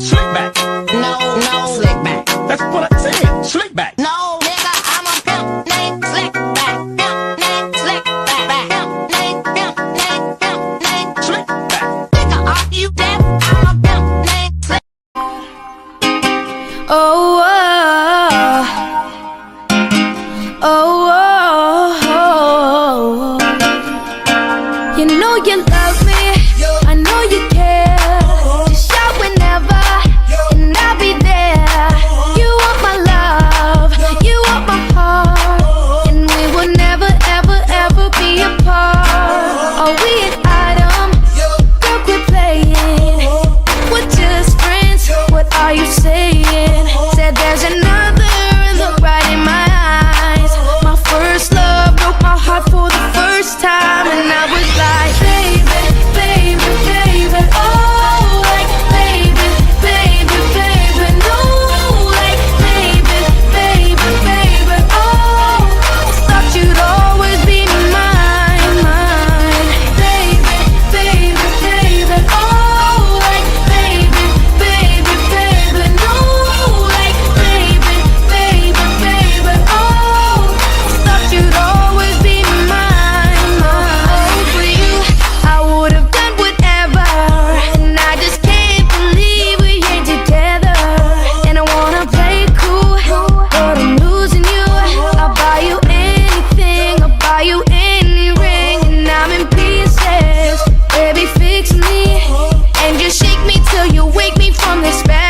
Slick back. No, slick back. That's what I said. Slick back. No, nigga, I'm a pimp named Slick back. Pimp named Slick back. Pimp named Slick back. Nigga, are you deaf? I'm a pimp named Slick. Oh, oh, oh, oh, oh. You know you love me, I know you care. Just shout whenever, and I'll be there. You want my love, you want my heart, and we will never, ever, ever be apart. Are we an item? Girl, quit playing. We're just friends, what are you saying? Said there's another look right in my eyes. My first love broke my heart for the first time, and I was like, baby, baby, baby, oh, like, baby, baby, baby, no, like, baby, baby, baby, oh, I thought you'd always be mine, mine, baby, baby, baby, oh, like, baby, baby, baby, no, like, baby, baby, baby, oh, I thought you'd always be mine, mine. For you, I would have done whatever, and I just can't believe we ain't together. And I wanna play cool, but I'm losing you. I'll buy you anything, I'll buy you any ring, and I'm in pieces. Baby, fix me, and just shake me till you wake me from this bed.